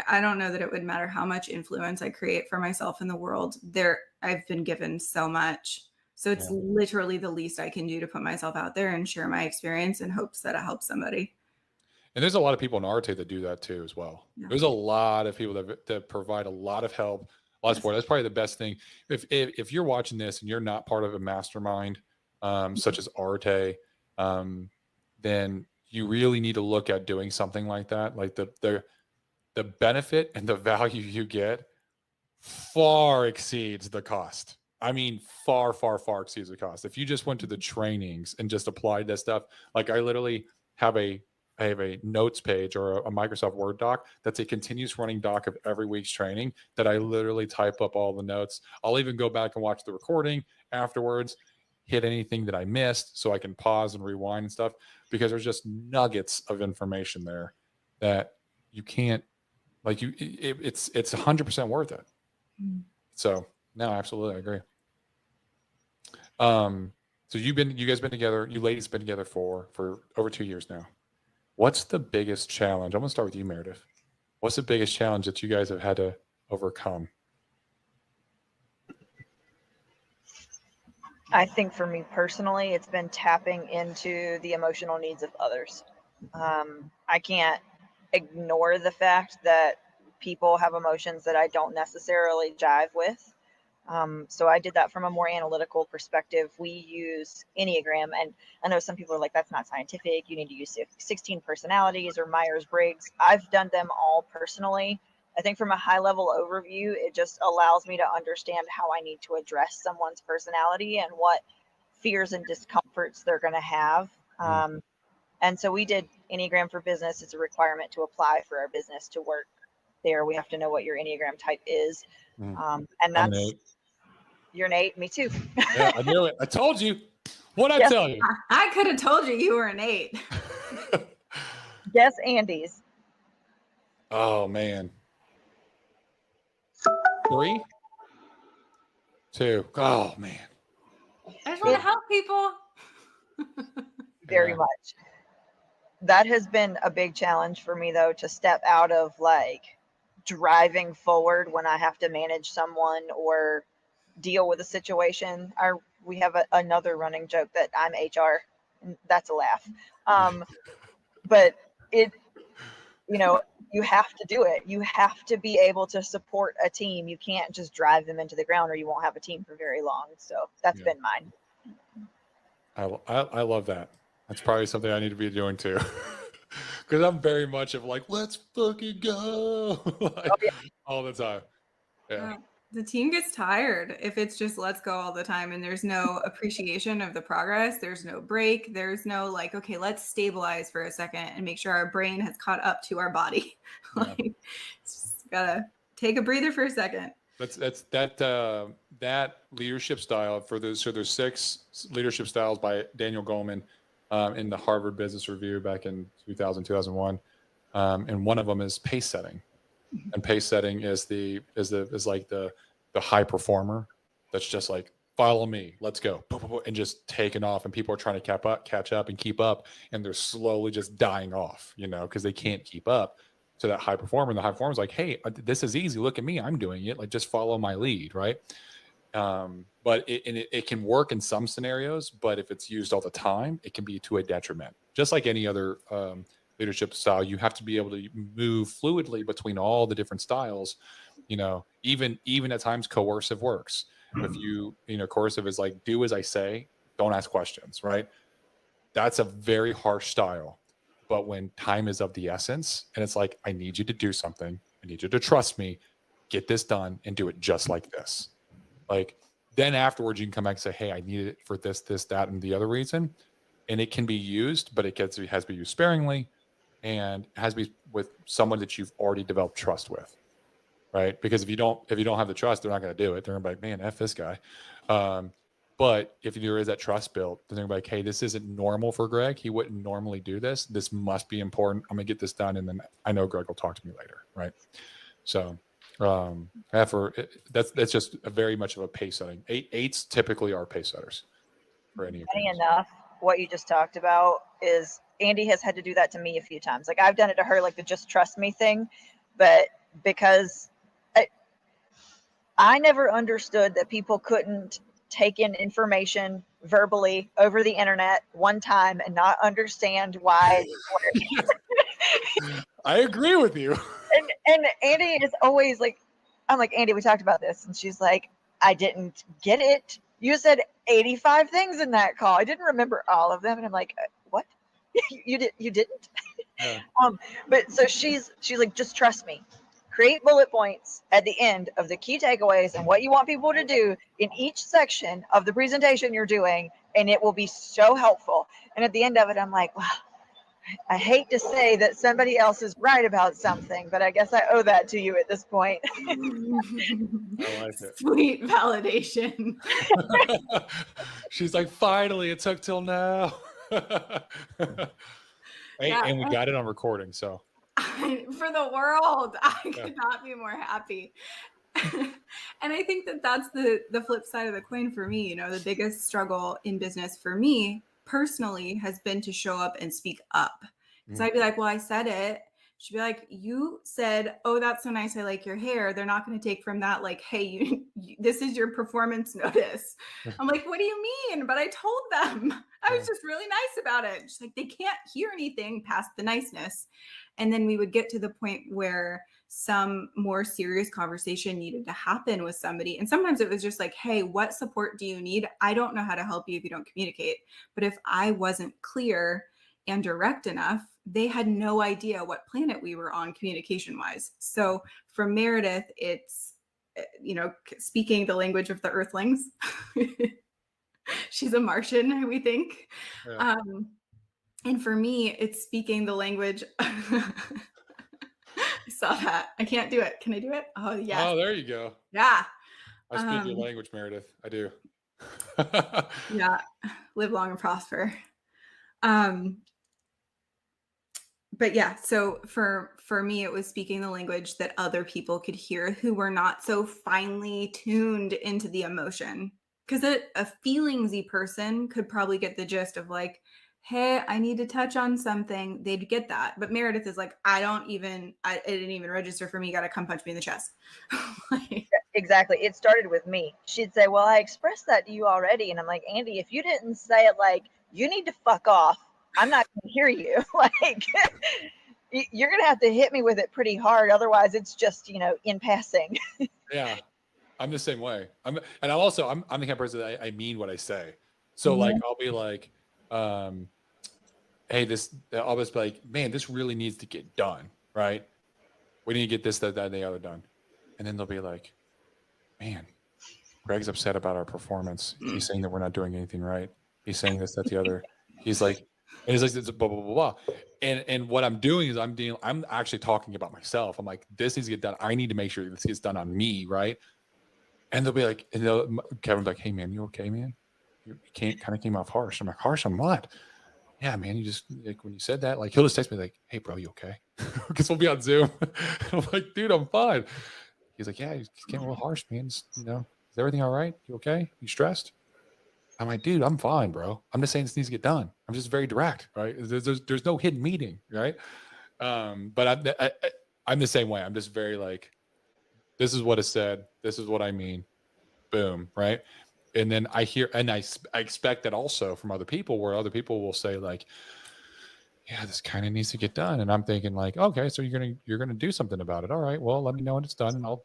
I don't know that it would matter how much influence I create for myself in the world. I've been given so much. So it's literally the least I can do to put myself out there and share my experience in hopes that it helps somebody. And there's a lot of people in Arete that do that too as well. Yeah. There's a lot of people that provide a lot of help, a lot of support. That's probably the best thing. If you're watching this and you're not part of a mastermind, such as Arete, then you really need to look at doing something like that. Like the benefit and the value you get far exceeds the cost. I mean, far, far, far exceeds the cost. If you just went to the trainings and just applied this stuff, like I literally have I have a notes page or a Microsoft Word doc that's a continuous running doc of every week's training that I literally type up all the notes. I'll even go back and watch the recording afterwards, hit anything that I missed so I can pause and rewind and stuff, because there's just nuggets of information there that you can't, like, it's 100% worth it. So no, absolutely, I agree. So you guys been together, you ladies been together for over 2 years now. What's the biggest challenge? I'm gonna start with you, Meredith. What's the biggest challenge that you guys have had to overcome? I think for me personally, it's been tapping into the emotional needs of others. I can't ignore the fact that people have emotions that I don't necessarily jive with. So I did that from a more analytical perspective. We use Enneagram, and I know some people are like, that's not scientific. You need to use 16 personalities or Myers-Briggs. I've done them all personally. I think from a high level overview, it just allows me to understand how I need to address someone's personality and what fears and discomforts they're going to have. And so we did Enneagram for Business. It's a requirement to apply for our business to work there. We have to know what your Enneagram type is. And that's, you're an 8, me too. Yeah, I knew it. I told you. What'd I tell you? I could have told you were an 8. Guess Andie's. Oh man. 3, 2. Oh man. I just want to help people. Very much. That has been a big challenge for me, though, to step out of like driving forward when I have to manage someone or deal with a situation. We have another running joke that I'm HR, and that's a laugh. But it, you have to do it. You have to be able to support a team. You can't just drive them into the ground, or you won't have a team for very long. So that's been mine. I love that. That's probably something I need to be doing too. Because I'm very much of like, let's fucking go all the time. Yeah. The team gets tired if it's just let's go all the time and there's no appreciation of the progress. There's no break. There's no like, okay, let's stabilize for a second and make sure our brain has caught up to our body. Like, just gotta take a breather for a second. That leadership style for those. So there's 6 leadership styles by Daniel Goleman in the Harvard Business Review back in 2001, and one of them is pace setting. And pace setting is like the high performer that's just like, follow me, let's go, and just taking off, and people are trying to catch up and keep up, and they're slowly just dying off, because they can't keep up to that high performer. And the high performer is like, hey, this is easy, look at me, I'm doing it, like just follow my lead, right? But it can work in some scenarios, but if it's used all the time, it can be to a detriment. Just like any other leadership style, you have to be able to move fluidly between all the different styles. Even at times coercive works. If coercive is like, do as I say, don't ask questions, right? That's a very harsh style. But when time is of the essence and it's like, I need you to do something, I need you to trust me, get this done and do it just like this. Like, then afterwards you can come back and say, hey, I need it for this, that, and the other reason. And it can be used, but it has to be used sparingly, and it has to be with someone that you've already developed trust with, right? Because if you don't have the trust, they're not going to do it. They're going to be like, man, F this guy. But if there is that trust built, then they're like, hey, this isn't normal for Greg. He wouldn't normally do this. This must be important. I'm going to get this done, and then I know Greg will talk to me later, right? So that's just a very much of a pace setting. 8s typically are pace setters for any of Funny enough, what you just talked about is Andie has had to do that to me a few times. Like, I've done it to her, like the just trust me thing, but because I never understood that people couldn't take in information verbally over the internet one time and not understand why. I agree with you. And Andie is always like, I'm like, Andie, we talked about this. And she's like, I didn't get it. You said 85 things in that call. I didn't remember all of them. And I'm like, what? You didn't. Yeah. But so she's like, just trust me. Create bullet points at the end of the key takeaways and what you want people to do in each section of the presentation you're doing, and it will be so helpful. And at the end of it, I'm like, wow, I hate to say that somebody else is right about something, but I guess I owe that to you at this point. I like it. Sweet validation. She's like, finally, it took till now. Hey, Yeah. and we got it on recording, so. For the world, I could not be more happy. And I think that that's the flip side of the coin for me. You know, the biggest struggle in business for me personally has been to show up and speak up. Because I'd be like, well, I said it. She'd be like, you said, oh, that's so nice, I like your hair. They're not going to take from that like, hey, you this is your performance notice. I'm like, what do you mean? But I told them. I was just really nice about it. She's like, they can't hear anything past the niceness. And then we would get to the point where some more serious conversation needed to happen with somebody. And sometimes it was just like, hey, what support do you need? I don't know how to help you if you don't communicate. But if I wasn't clear and direct enough, they had no idea what planet we were on communication wise. So for Meredith, it's, you know, speaking the language of the earthlings. She's a Martian, we think. Yeah. And for me, it's speaking the language. I saw that. I can't do it. Can I do it? Oh, yeah. Oh, there you go. Yeah. I speak your language, Meredith. I do. Yeah. Live long and prosper. But yeah, so for me, it was speaking the language that other people could hear who were not so finely tuned into the emotion. Because a feelingsy person could probably get the gist of like, hey, I need to touch on something. They'd get that. But Meredith is like, it didn't even register for me. You got to come punch me in the chest. Like, exactly. It started with me. She'd say, well, I expressed that to you already. And I'm like, Andie, if you didn't say it like, you need to fuck off, I'm not going to hear you. Like, you're going to have to hit me with it pretty hard. Otherwise, it's just, you know, in passing. Yeah. I'm the same way. I'm the kind of person that I mean what I say. So like, I'll be like, hey, I'll just be like, man, this really needs to get done. Right. We need to get this, that, and the other done. And then they'll be like, man, Greg's upset about our performance. He's saying that we're not doing anything right. He's saying this, that, the other. He's like, it's blah, blah, blah, blah. And what I'm doing is I'm actually talking about myself. I'm like, this needs to get done. I need to make sure this gets done on me. Right. And they'll be like, Kevin's like, hey man, you okay, man? You kind of came off harsh. I'm like, harsh on what? Yeah, man, you just, like, when you said that, like, he'll just text me like, hey bro, you okay? Because we'll be on Zoom. I'm like, dude, I'm fine. He's like, yeah, you came a little harsh, man. Just, you know, is everything all right? You okay? You stressed? I'm like, dude, I'm fine, bro. I'm just saying this needs to get done. I'm just very direct, right? There's no hidden meaning, right? But I'm the same way. I'm just very like, this is what is said. This is what I mean. Boom, right? And then I hear, and I expect that also from other people, where other people will say like, yeah, this kind of needs to get done. And I'm thinking like, okay, so you're gonna do something about it. All right, well, let me know when it's done, and I'll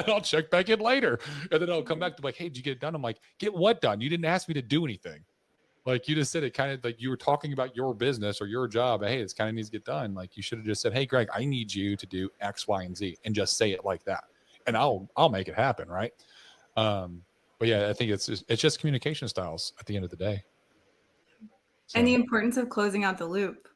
I'll check back in later. And then I'll come back to like, hey, did you get it done? I'm like, get what done? You didn't ask me to do anything. Like, you just said it kind of like you were talking about your business or your job. Hey, this kind of needs to get done. Like, you should have just said, hey, Greg, I need you to do X, Y, and Z, and just say it like that. And I'll make it happen. Right. But yeah, I think it's just communication styles at the end of the day. So. And the importance of closing out the loop.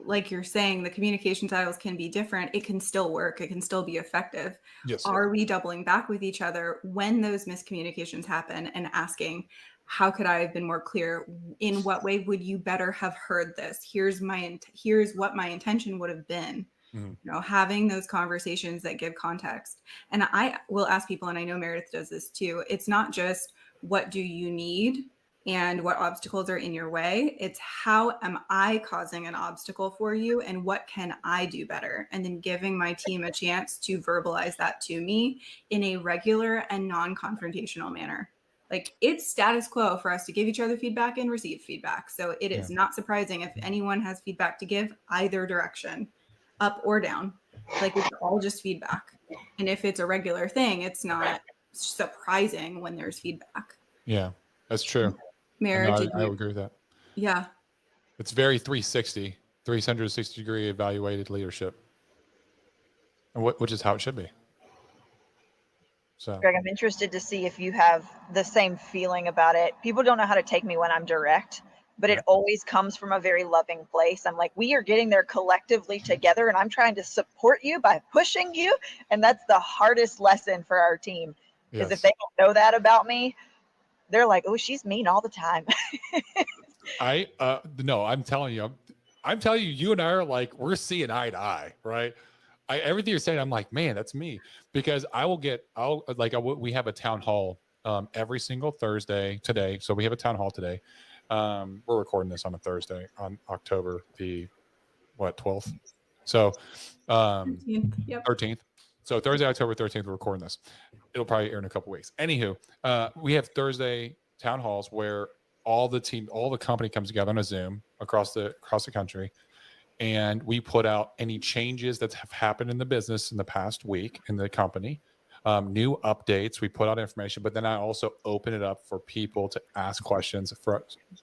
Like you're saying, the communication styles can be different. It can still work. It can still be effective. Yes. Are we doubling back with each other when those miscommunications happen and asking, how could I have been more clear? In what way would you better have heard this? Here's what my intention would have been. Mm-hmm. You know, having those conversations that give context. And I will ask people, and I know Meredith does this too. It's not just what do you need and what obstacles are in your way. It's how am I causing an obstacle for you, and what can I do better? And then giving my team a chance to verbalize that to me in a regular and non-confrontational manner. Like, it's status quo for us to give each other feedback and receive feedback. So it is not surprising if anyone has feedback to give either direction, up or down. Like, it's all just feedback. And if it's a regular thing, it's not surprising when there's feedback. Yeah, that's true. Meredith, I would agree with that. Yeah. It's very 360 degree evaluated leadership, and which is how it should be. So, Greg, I'm interested to see if you have the same feeling about it. People don't know how to take me when I'm direct, but it always comes from a very loving place. I'm like, we are getting there collectively together, and I'm trying to support you by pushing you. And that's the hardest lesson for our team. Because if they don't know that about me, they're like, oh, she's mean all the time. No, I'm telling you, you and I are like, we're seeing eye to eye, right? Everything you're saying, I'm like, man, that's me, because we have a town hall every single Thursday today. So we have a town hall today. We're recording this on a Thursday on October the 12th. So 13th. So Thursday, October 13th, we're recording this. It'll probably air in a couple weeks. Anywho, we have Thursday town halls where all the company comes together on a Zoom across the country. And we put out any changes that have happened in the business in the past week in the company, new updates. We put out information, but then I also open it up for people to ask questions.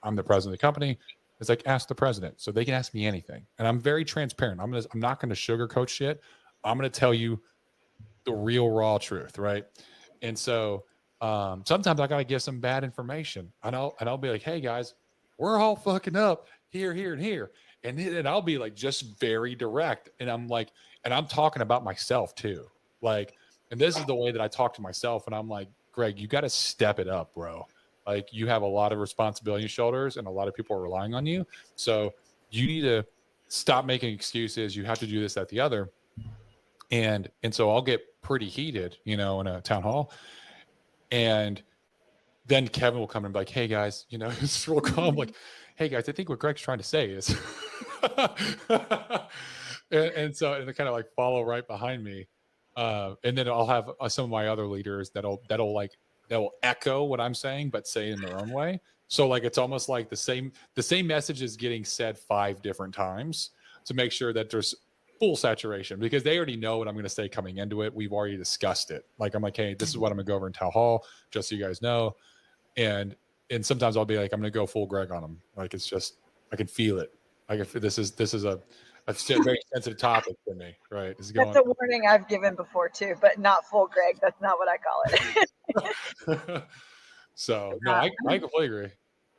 I'm the president of the company. It's like, ask the president. So they can ask me anything. And I'm very transparent. I'm not going to sugarcoat shit. I'm going to tell you the real raw truth, right? And so sometimes I got to give some bad information. And I'll be like, hey guys, we're all fucking up here, and here. And I'll be like, just very direct. And I'm like, and I'm talking about myself too. Like, and this is the way that I talk to myself. And I'm like, Greg, you got to step it up, bro. Like, you have a lot of responsibility on your shoulders and a lot of people are relying on you. So you need to stop making excuses. You have to do this, that, the other. And so I'll get pretty heated, in a town hall. And then Kevin will come and be like, hey guys, it's real calm. Like, hey guys, I think what Greg's trying to say is, and they kind of like follow right behind me. And then I'll have some of my other leaders that'll echo what I'm saying, but say it in their own way. So like, it's almost like the same message is getting said 5 different times to make sure that there's full saturation, because they already know what I'm going to say coming into it. We've already discussed it. Like, I'm like, hey, this is what I'm gonna go over in town hall, just so you guys know. And sometimes I'll be like, I'm going to go full Greg on them. Like, it's just, I can feel it. Like, if this is a very sensitive topic for me, right? That's a warning I've given before too, but not full Greg. That's not what I call it. So no, I completely agree.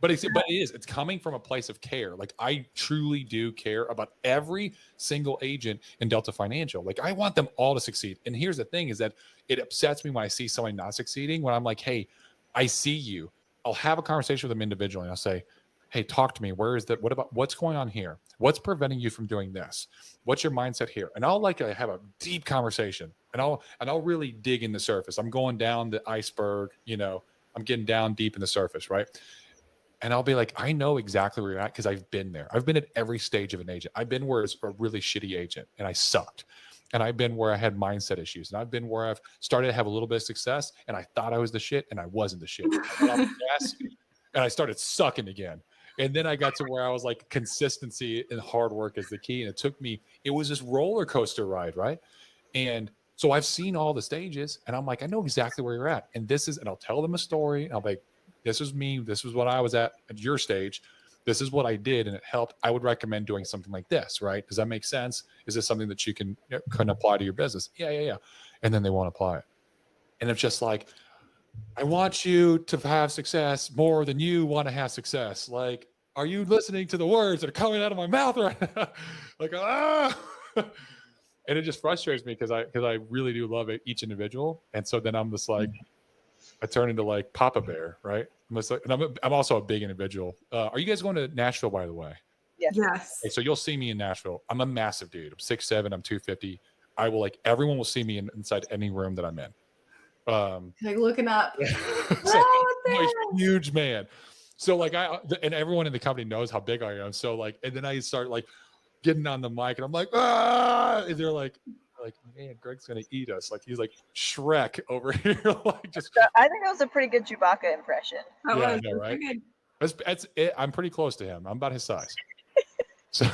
But it's coming from a place of care. Like, I truly do care about every single agent in Delta Financial. Like, I want them all to succeed. And here's the thing is that it upsets me when I see somebody not succeeding, when I'm like, hey, I see you. I'll have a conversation with them individually and I'll say, hey, talk to me. Where is that? What's going on here? What's preventing you from doing this? What's your mindset here? And I'll have a deep conversation, and I'll really dig in the surface. I'm going down the iceberg, I'm getting down deep in the surface, right? And I'll be like, I know exactly where you're at, because I've been there. I've been at every stage of an agent. I've been where it's a really shitty agent and I sucked. And I've been where I had mindset issues, and I've been where I've started to have a little bit of success and I thought I was the shit and I wasn't the shit. And I started sucking again. And then I got to where I was like, consistency and hard work is the key. And it was this roller coaster ride, right? And so I've seen all the stages, and I'm like, I know exactly where you're at. And I'll tell them a story, and I'll be like, this is me. This was what I was at your stage. This is what I did, and it helped. I would recommend doing something like this, right? Does that make sense? Is this something that you can apply to your business? Yeah. And then they won't apply it. And it's just like, I want you to have success more than you want to have success. Like, are you listening to the words that are coming out of my mouth right now? Like, and it just frustrates me because I really do love each individual. And so then I'm just like, I turn into like Papa Bear, right? I'm also a big individual. Are you guys going to Nashville, by the way? Yes. Okay, so you'll see me in Nashville. I'm a massive dude. I'm 6'7", I'm 250. I will everyone will see me inside any room that I'm in. Like looking up. So, I'm a huge man. So and everyone in the company knows how big I am. So and then I start getting on the mic, and I'm like, and they're like, man, Greg's gonna eat us. Like, he's like Shrek over here. I think that was a pretty good Chewbacca impression. Yeah, I know, right? That's it. I'm pretty close to him. I'm about his size. So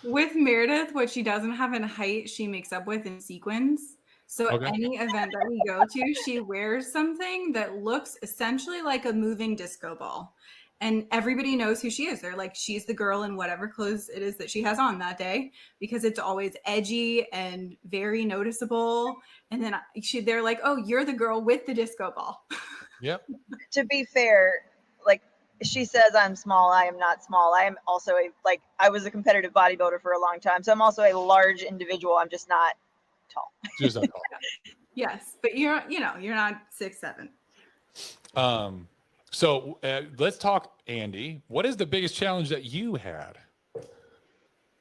with Meredith, what she doesn't have in height, she makes up with in sequins. So any event that we go to, she wears something that looks essentially like a moving disco ball. And everybody knows who she is. They're like, she's the girl in whatever clothes it is that she has on that day, because it's always edgy and very noticeable. And then they're like, oh, you're the girl with the disco ball. Yep. To be fair, like she says, I'm small. I am not small. I am also I was a competitive bodybuilder for a long time. So I'm also a large individual. I'm just not tall. Just not tall. Yes. But you're not 6'7". So let's talk, Andie. What is the biggest challenge that you had?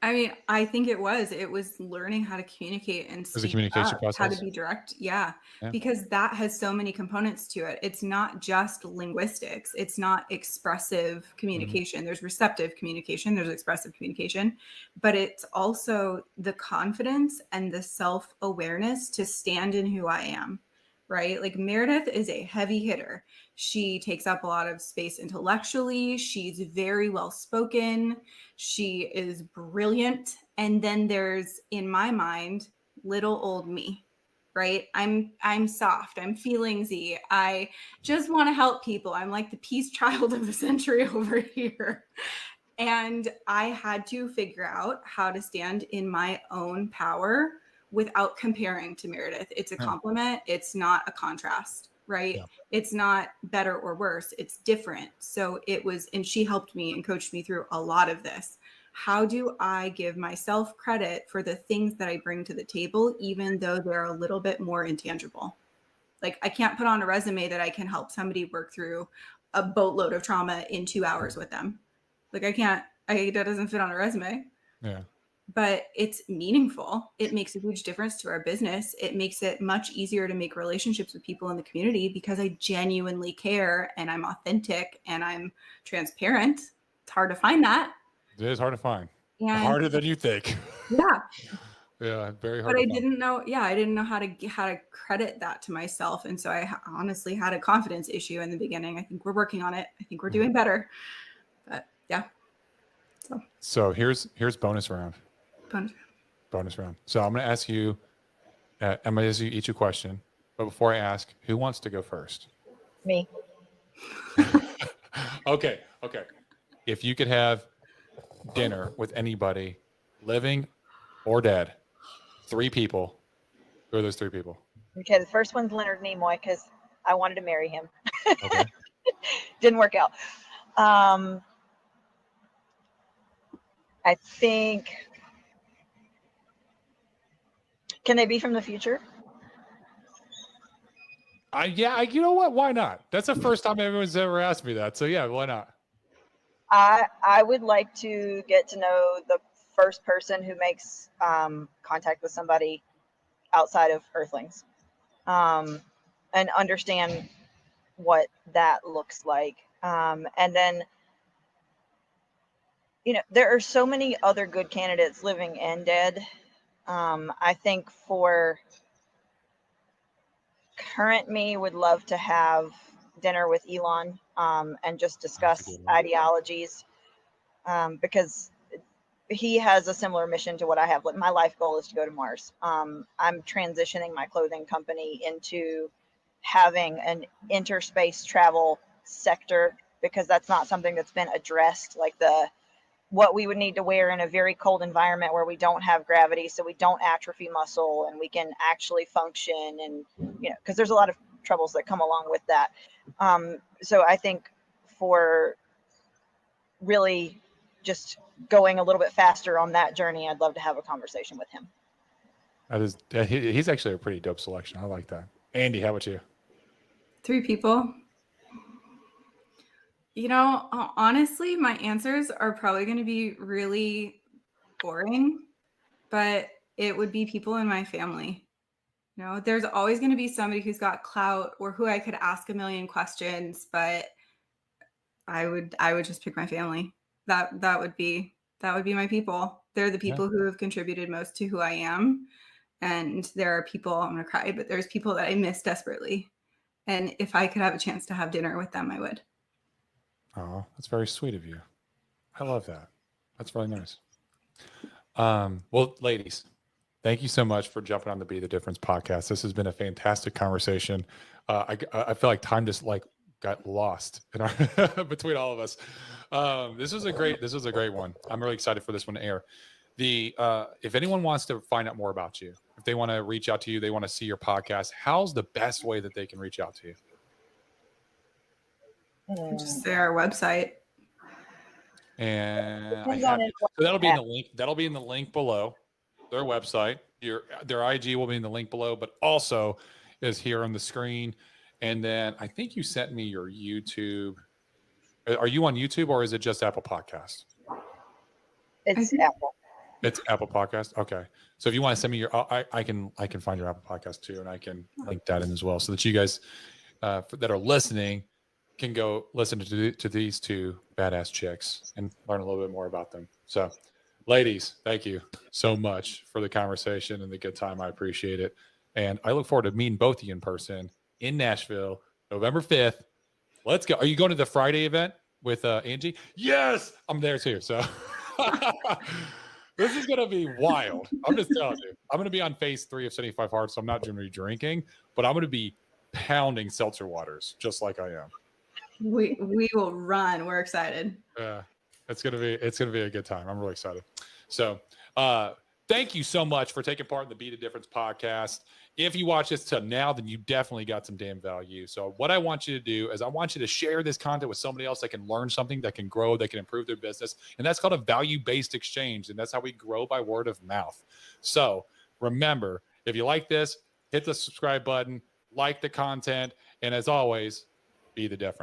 I mean, I think it was learning how to communicate and speak As a communication up, process? how to be direct. Yeah, because that has so many components to it. It's not just linguistics. It's not expressive communication. There's receptive communication. There's expressive communication, but it's also the confidence and the self-awareness to stand in who I am. Right? Like Meredith is a heavy hitter. She takes up a lot of space intellectually. She's very well spoken. She is brilliant. And then there's, in my mind, little old me, right? I'm soft. I'm feelingsy. I just want to help people. I'm like the peace child of the century over here. And I had to figure out how to stand in my own power without comparing to Meredith. It's a compliment. It's not a contrast, right? Yeah. It's not better or worse. It's different. So it was, and she helped me and coached me through a lot of this. How do I give myself credit for the things that I bring to the table, even though they're a little bit more intangible? Like I can't put on a resume that I can help somebody work through a boatload of trauma in 2 hours with them. Like that doesn't fit on a resume. Yeah. But it's meaningful. It makes a huge difference to our business. It makes it much easier to make relationships with people in the community because I genuinely care and I'm authentic and I'm transparent. It's hard to find that. It is hard to find. And harder than you think. Yeah. Yeah, very hard. But I didn't know how to credit that to myself. And so I honestly had a confidence issue in the beginning. I think we're working on it. I think we're doing better. But yeah. So here's bonus round. Bonus round. So I'm going to ask you each a question. But before I ask, who wants to go first? Me. Okay. If you could have dinner with anybody, living or dead, 3 people, who are those 3 people? Okay, the first one's Leonard Nimoy because I wanted to marry him. Okay. Didn't work out. I think... Can they be from the future? You know what? Why not? That's the first time anyone's ever asked me that. So yeah, why not? I would like to get to know the first person who makes contact with somebody outside of Earthlings, and understand what that looks like. And then, there are so many other good candidates living and dead. I think for current me, would love to have dinner with Elon and just discuss ideologies, because he has a similar mission to what I have. My life goal is to go to Mars. I'm transitioning my clothing company into having an interspace travel sector because that's not something that's been addressed, like what we would need to wear in a very cold environment where we don't have gravity, so we don't atrophy muscle and we can actually function, and because there's a lot of troubles that come along with that. So I think for really just going a little bit faster on that journey, I'd love to have a conversation with him. He's actually a pretty dope selection. I like that. Andie, how about you? 3 people. Honestly, my answers are probably going to be really boring, but it would be people in my family. There's always going to be somebody who's got clout or who I could ask a million questions, but I would just pick my family. That would be my people. They're the people who have contributed most to who I am. And there are people, I'm going to cry, but there's people that I miss desperately. And if I could have a chance to have dinner with them, I would. Oh, that's very sweet of you. I love that. That's really nice. Well, ladies, thank you so much for jumping on the Be the Difference podcast. This has been a fantastic conversation. I feel like time just got lost in our between all of us. This was a great one. I'm really excited for this one to air. If anyone wants to find out more about you, if they want to reach out to you, they want to see your podcast, how's the best way that they can reach out to you? Just their website. And so that'll be in the link. That'll be in the link below. Their website, their IG will be in the link below, but also is here on the screen. And then I think you sent me your YouTube. Are you on YouTube or is it just Apple Podcast? It's Apple. It's Apple Podcast. Okay. So if you want to send me your, I can find your Apple Podcast too, and I can link that in as well, so that you guys that are listening can go listen to these two badass chicks and learn a little bit more about them. So, ladies, thank you so much for the conversation and the good time. I appreciate it, and I look forward to meeting both of you in person in Nashville, November 5th. Let's go. Are you going to the Friday event with Andie? Yes, I'm there too. So. This is going to be wild. I'm just telling you. I'm going to be on phase 3 of 75 Hard, so I'm not going to be drinking, but I'm going to be pounding seltzer waters just like I am. We will run. We're excited. Yeah, it's going to be a good time. I'm really excited. So, thank you so much for taking part in the Be the Difference podcast. If you watch this till now, then you definitely got some damn value. So what I want you to do is I want you to share this content with somebody else that can learn something, that can grow, that can improve their business. And that's called a value-based exchange. And that's how we grow, by word of mouth. So remember, if you like this, hit the subscribe button, like the content, and as always, be the difference.